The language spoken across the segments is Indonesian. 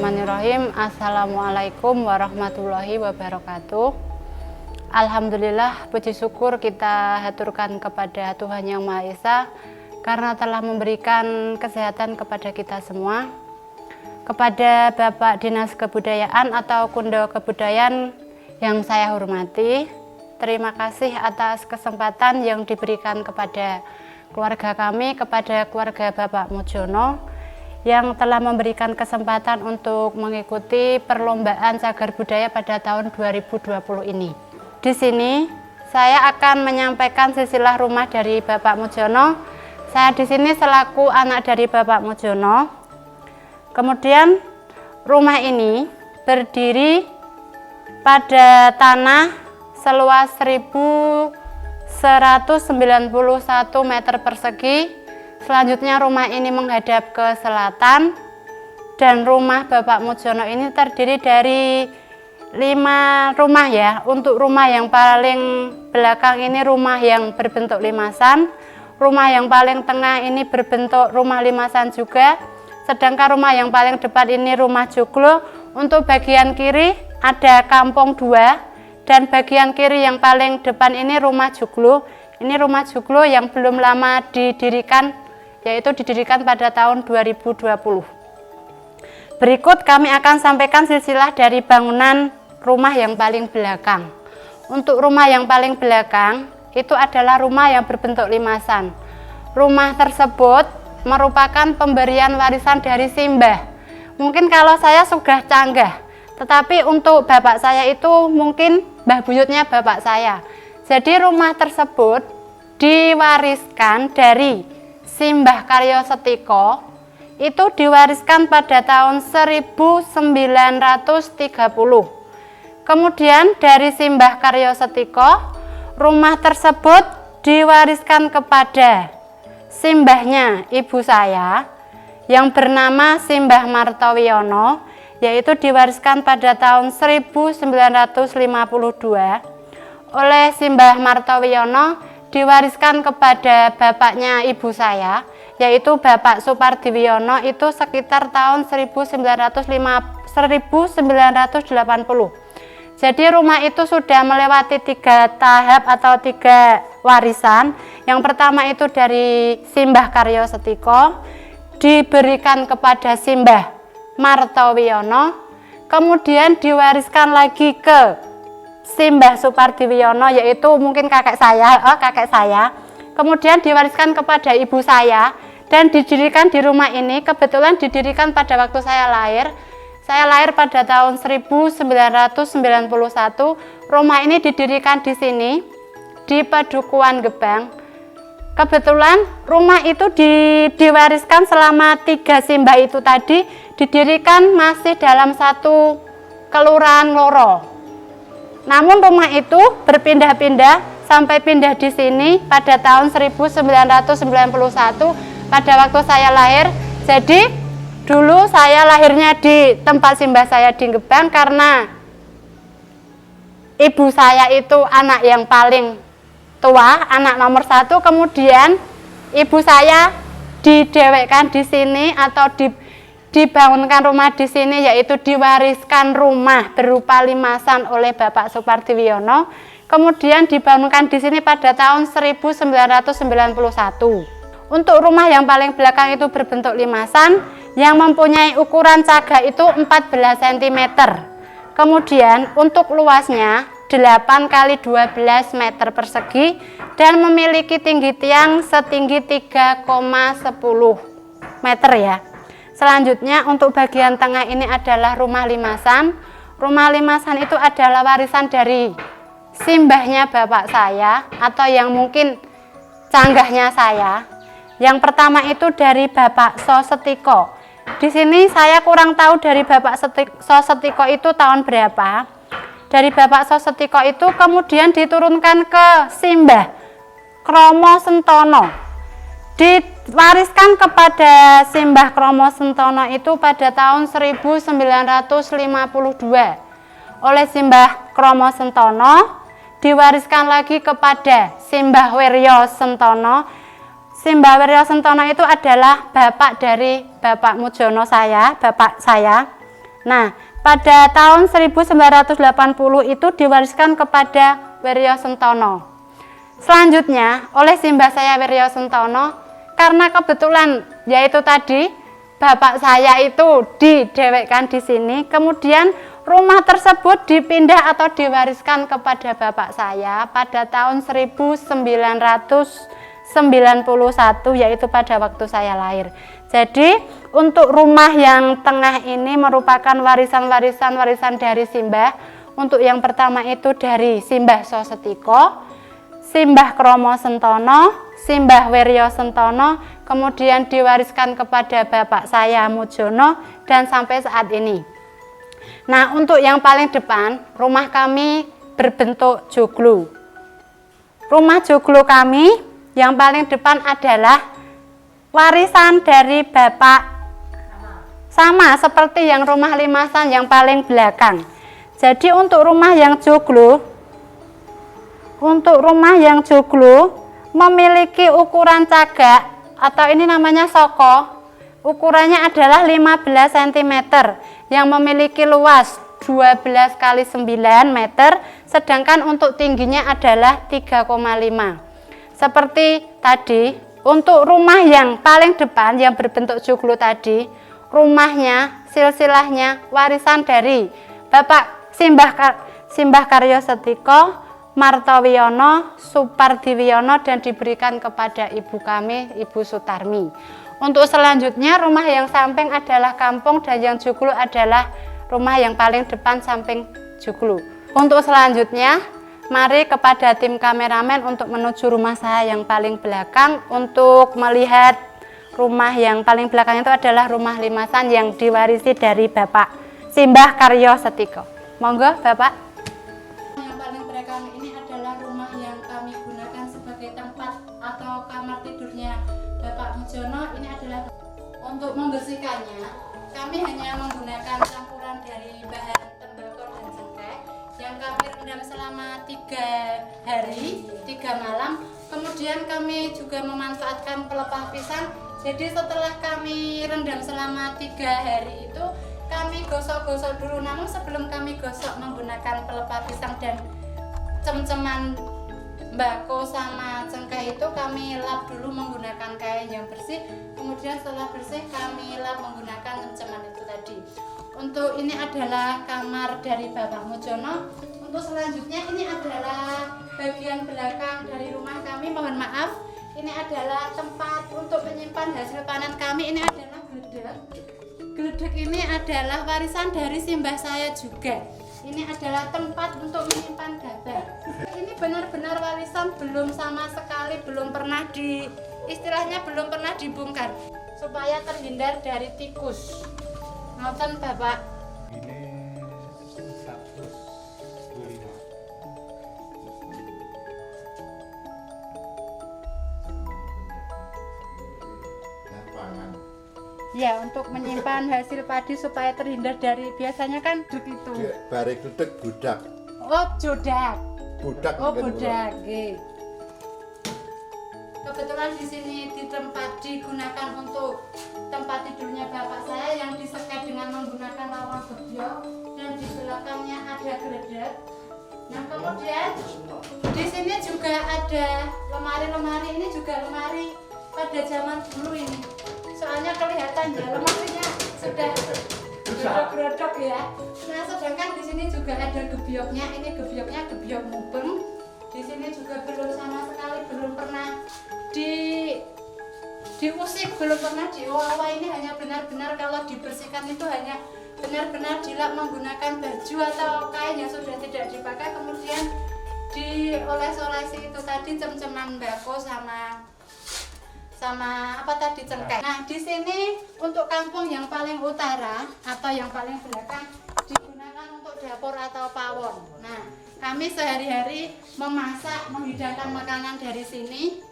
Bismillahirrahmanirrahim. Assalamualaikum warahmatullahi wabarakatuh. Alhamdulillah, puji syukur kita haturkan kepada Tuhan Yang Maha Esa karena telah memberikan kesehatan kepada kita semua. Kepada Bapak Dinas Kebudayaan atau Kundo Kebudayaan yang saya hormati, terima kasih atas kesempatan yang diberikan kepada keluarga kami, kepada keluarga Bapak Mujono yang telah memberikan kesempatan untuk mengikuti perlombaan cagar budaya pada tahun 2020 ini. Di sini saya akan menyampaikan silsilah rumah dari Bapak Mujono. Saya di sini selaku anak dari Bapak Mujono. Kemudian rumah ini berdiri pada tanah seluas 1.191 meter persegi. Selanjutnya rumah ini menghadap ke selatan dan rumah Bapak Mujono ini terdiri dari 5 rumah ya. Untuk rumah yang paling belakang ini rumah yang berbentuk limasan, rumah yang paling tengah ini berbentuk rumah limasan juga, sedangkan rumah yang paling depan ini rumah joglo. Untuk bagian kiri ada kampung 2 dan bagian kiri yang paling depan ini rumah joglo. Ini rumah joglo yang belum lama didirikan, yaitu didirikan pada tahun 2020. Berikut kami akan sampaikan silsilah dari bangunan rumah yang paling belakang. Untuk rumah yang paling belakang itu adalah rumah yang berbentuk limasan. Rumah tersebut merupakan pemberian warisan dari simbah. Mungkin kalau saya sudah canggah, tetapi untuk bapak saya itu mungkin mbah buyutnya bapak saya. Jadi rumah tersebut diwariskan dari Simbah Karyo Setiko, itu diwariskan pada tahun 1930. Kemudian dari Simbah Karyo Setiko, rumah tersebut diwariskan kepada simbahnya ibu saya yang bernama Simbah Martowiono, yaitu diwariskan pada tahun 1952. Oleh Simbah Martowiono diwariskan kepada bapaknya ibu saya, yaitu Bapak Supardiwiono, itu sekitar tahun 1980. Jadi rumah itu sudah melewati 3 tahap atau 3 warisan. Yang pertama itu dari Simbah Karyo Setiko, diberikan kepada Simbah Martowiono, kemudian diwariskan lagi ke Simbah Supardiwiono, yaitu mungkin kakek saya, kemudian diwariskan kepada ibu saya dan didirikan di rumah ini. Kebetulan didirikan pada waktu saya lahir pada tahun 1991. Rumah ini didirikan di sini di Padukuhan Gebang. Kebetulan rumah itu diwariskan selama 3 simbah itu tadi didirikan masih dalam satu kelurahan loro. Namun rumah itu berpindah-pindah sampai pindah di sini pada tahun 1991 pada waktu saya lahir. Jadi dulu saya lahirnya di tempat simbah saya di Gebang karena ibu saya itu anak yang paling tua, anak nomor 1. Kemudian ibu saya didewekkan di sini atau dibangunkan rumah di sini, yaitu diwariskan rumah berupa limasan oleh Bapak Supardiwiono. Kemudian dibangunkan di sini pada tahun 1991. Untuk rumah yang paling belakang itu berbentuk limasan yang mempunyai ukuran caga itu 14 cm. Kemudian untuk luasnya 8 x 12 meter persegi dan memiliki tinggi tiang setinggi 3,10 meter ya. Selanjutnya untuk bagian tengah ini adalah rumah limasan. Rumah limasan itu adalah warisan dari simbahnya bapak saya atau yang mungkin canggahnya saya. Yang pertama itu dari Bapak Sosetiko. Di sini saya kurang tahu dari Bapak Sosetiko itu tahun berapa. Dari Bapak Sosetiko itu kemudian diturunkan ke Simbah Kromo Sentono. Diwariskan kepada Simbah Kromo Sentono itu pada tahun 1952 oleh Simbah Kromo Sentono, diwariskan lagi kepada Simbah Wiryo Sentono. Simbah Wiryo Sentono itu adalah bapak dari Bapak Mujono bapak saya. Nah, pada tahun 1980 itu diwariskan kepada Wiryo Sentono. Selanjutnya, oleh simbah saya Wiryo Sentono, karena kebetulan yaitu tadi bapak saya itu didewekkan di sini, kemudian rumah tersebut dipindah atau diwariskan kepada bapak saya pada tahun 1991, yaitu pada waktu saya lahir. Jadi untuk rumah yang tengah ini merupakan warisan dari simbah. Untuk yang pertama itu dari Simbah Sosetiko, Simbah Kromo Sentono, Simbah Wiryo Sentono, kemudian diwariskan kepada bapak saya Mujono, dan sampai saat ini. Nah, untuk yang paling depan, rumah kami berbentuk joglo. Rumah joglo kami yang paling depan adalah warisan dari bapak, sama seperti yang rumah limasan yang paling belakang. Jadi untuk rumah yang joglo memiliki ukuran cagak atau ini namanya soko. Ukurannya adalah 15 cm yang memiliki luas 12 kali 9 meter, sedangkan untuk tingginya adalah 3,5. Seperti tadi, untuk rumah yang paling depan yang berbentuk joglo tadi, rumahnya, silsilahnya warisan dari Bapak Simbah Karyo Setiko, Martowiyono, Supardiwiyono, dan diberikan kepada ibu kami, Ibu Sutarmi. Untuk selanjutnya, rumah yang samping adalah kampung dan yang joglo adalah rumah yang paling depan samping joglo. Untuk selanjutnya, mari kepada tim kameramen untuk menuju rumah saya yang paling belakang untuk melihat rumah yang paling belakang itu adalah rumah limasan yang diwarisi dari Bapak Simbah Karyo Setiko. Monggo Bapak. Yang paling belakang ini adalah rumah yang kami gunakan sebagai tempat atau kamar tidurnya Bapak Mujono. Ini adalah untuk membersihkannya. Kami hanya menggunakan campuran dari bahan tembakau dan cengkeh yang kami rendam selama 3 hari 3 malam. Kemudian kami juga memanfaatkan pelepah pisang. Jadi setelah kami rendam selama 3 hari itu kami gosok-gosok dulu. Namun sebelum kami gosok menggunakan pelepah pisang dan cem-ceman mbako sama cengkeh itu, kami lap dulu menggunakan kain yang bersih. Kemudian setelah bersih kami lap menggunakan cem-ceman itu tadi. Untuk ini adalah kamar dari Bapak Mujono. Untuk selanjutnya ini adalah bagian belakang dari rumah kami. Mohon maaf, ini adalah tempat untuk menyimpan hasil panen kami. Ini adalah gledek. Gledek ini adalah warisan dari simbah saya juga. Ini adalah tempat untuk menyimpan gabah. Ini benar-benar warisan, belum sama sekali, belum pernah istilahnya belum pernah dibongkar supaya terhindar dari tikus. Ngoten Bapak. Ini 125. Ya, untuk menyimpan hasil padi supaya terhindar dari biasanya kan duduk itu. Barek duduk budak. Oh, jodak. Budak. Oh, budak. Nggih. Kebetulan di sini di tempat digunakan untuk tempat tidurnya bapak saya yang disekat dengan menggunakan lawang gebyok, dan di belakangnya ada gledek. Nah, kemudian di sini juga ada lemari-lemari. Ini juga lemari pada zaman dulu ini. Soalnya kelihatan ya lemarinya sudah grodok ya. Nah, sedangkan di sini juga ada gebyoknya. Ini gebyoknya gebyok mubeng. Di sini juga belum sama sekali, belum pernah diusik, belum pernah diolah. Ini hanya benar-benar kalau dibersihkan itu hanya benar-benar dilap menggunakan baju atau kain yang sudah tidak dipakai, kemudian dioles-olesi itu tadi cem-ceman mbako sama apa tadi cengkeh. Nah, di sini untuk kampung yang paling utara atau yang paling belakang digunakan untuk dapur atau pawon. Nah, kami sehari-hari memasak, menghidangkan makanan dari sini.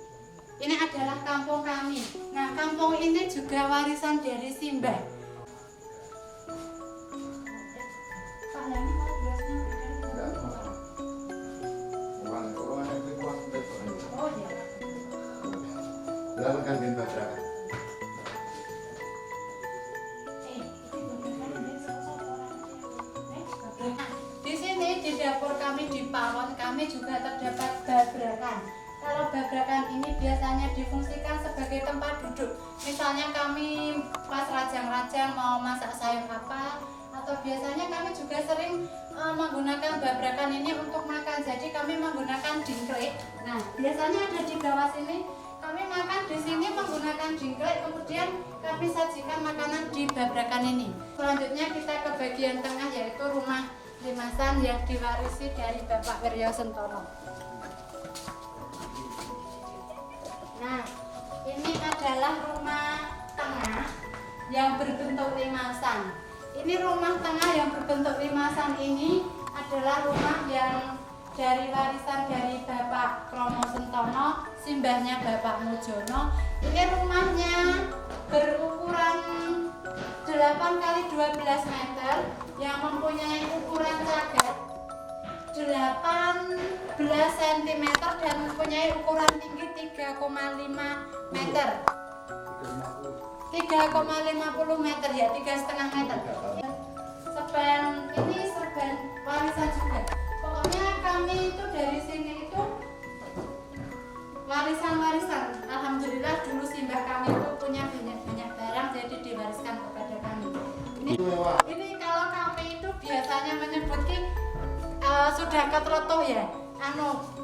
Ini adalah kampung kami. Nah, kampung ini juga warisan dari simbah. Pak Lani mau gelasnya? Oh ya. Silakan Dinda berangkat. Nah, di sini di dapur kami di pawon kami juga terdapat babrakan. Kalau babrakan ini biasanya difungsikan sebagai tempat duduk. Misalnya kami pas rajang-rajang mau masak sayur apa, atau biasanya kami juga sering menggunakan babrakan ini untuk makan. Jadi kami menggunakan jingkrik. Nah, biasanya ada di bawah sini. Kami makan di sini menggunakan jingkrik, kemudian kami sajikan makanan di babrakan ini. Selanjutnya kita ke bagian tengah, yaitu rumah limasan yang diwarisi dari Bapak Wiryo Sentono. Nah, ini adalah rumah tengah yang berbentuk limasan. Ini rumah tengah yang berbentuk limasan ini adalah rumah yang dari warisan dari Bapak Kromo Sentono, simbahnya Bapak Mujono. Ini rumahnya berukuran 8 kali 12 meter yang mempunyai ukuran cagar 18 cm dan mempunyai ukuran tinggi 3,5 meter. 3,50 meter ya, 3,5 meter. Serban ini serban warisan juga. Pokoknya kami itu dari sini itu warisan-warisan. Alhamdulillah dulu simbah kami itu punya banyak barang, jadi diwariskan kepada kami. Ini kalau kami itu biasanya menyebut sudah ketlotoh ya.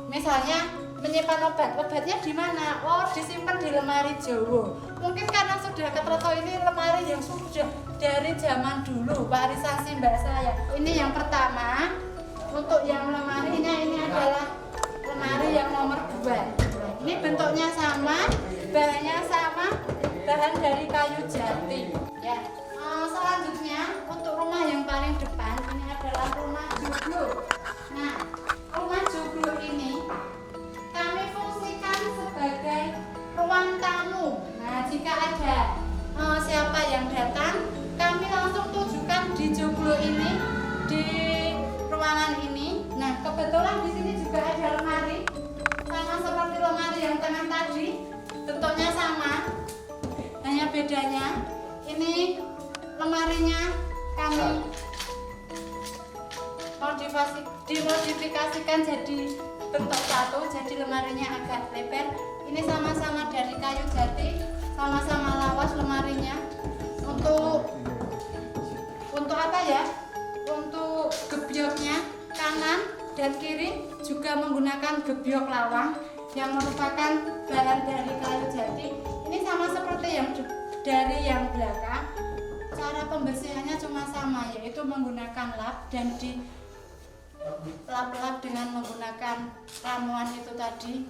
Misalnya menyimpan obatnya di mana? Oh, disimpan di lemari Jawa. Mungkin karena sudah ketlotoh, ini lemari yang sudah dari zaman dulu warisan simbah saya. Ini yang pertama. Untuk yang lemarinya ini adalah lemari yang nomor 2. Ini bentuknya sama, bahannya sama, bahan dari kayu jati. Ya. Selanjutnya untuk rumah yang paling depan ini adalah rumah joglo. Nah, rumah joglo ini kami fungsikan sebagai ruang tamu. Nah, jika ada siapa yang datang, kami langsung tujukan di joglo ini, di ruangan ini. Nah, kebetulan di sini juga ada lemari, sama seperti lemari yang tengah tadi, bentuknya sama. Hanya bedanya ini lemarinya kami dimodifikasikan jadi bentuk satu, jadi lemarinya agak lebar. Ini sama-sama dari kayu jati, sama-sama lawas lemarinya. Untuk apa ya? Untuk gebyoknya kanan dan kiri juga menggunakan gebyok lawang yang merupakan bahan dari kayu jati. Ini sama seperti yang dari yang belakang. Cara pembersihannya cuma sama, yaitu menggunakan lap dan di lap-lap dengan menggunakan ramuan itu tadi,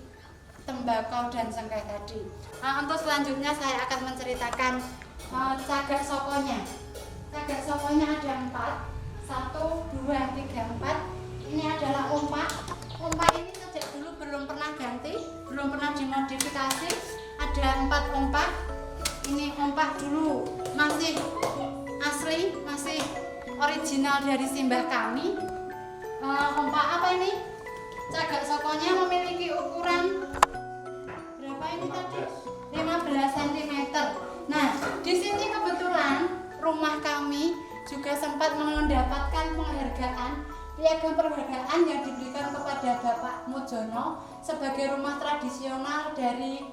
tembakau dan sengkai tadi. Nah, untuk selanjutnya saya akan menceritakan cagak sokonya. Cagak sokonya ada 4. 1, 2, 3, 4. Ini adalah ompak. Ompak ini sejak dulu belum pernah ganti, belum pernah dimodifikasi. Ada 4 ompak. Ini ompak dulu masih asli, masih original dari simbah kami. Ompak apa ini? Cagak sokonya memiliki ukuran berapa ini tadi? 15 cm. Nah, di sini kebetulan rumah kami juga sempat mendapatkan penghargaan, piagam penghargaan yang diberikan kepada Bapak Mujono sebagai rumah tradisional dari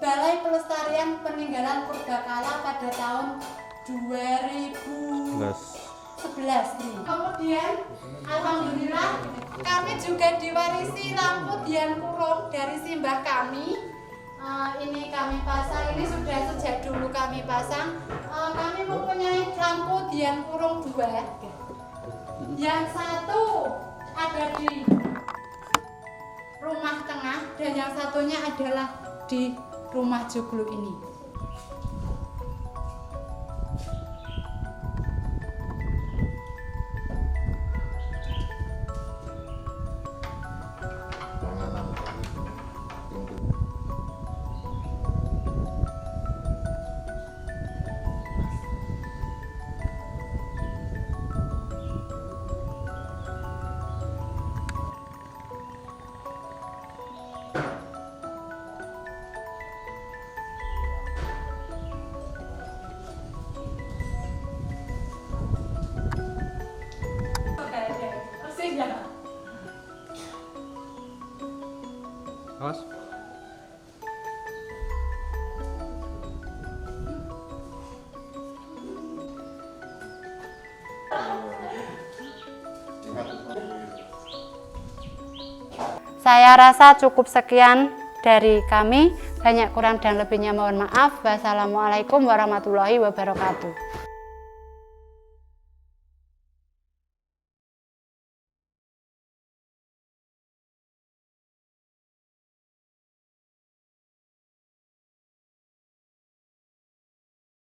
Balai Pelestarian Peninggalan Purbakala pada tahun 2011. Kemudian alhamdulillah kami juga diwarisi lampu Dian Kurung dari simbah kami. Ini kami pasang, ini sudah sejak dulu kami pasang. Kami mempunyai lampu Dian Kurung 2. Yang satu ada di rumah tengah dan yang satunya adalah di rumah joglo ini. Saya rasa cukup sekian dari kami. Banyak kurang dan lebihnya mohon maaf. Wassalamualaikum warahmatullahi wabarakatuh.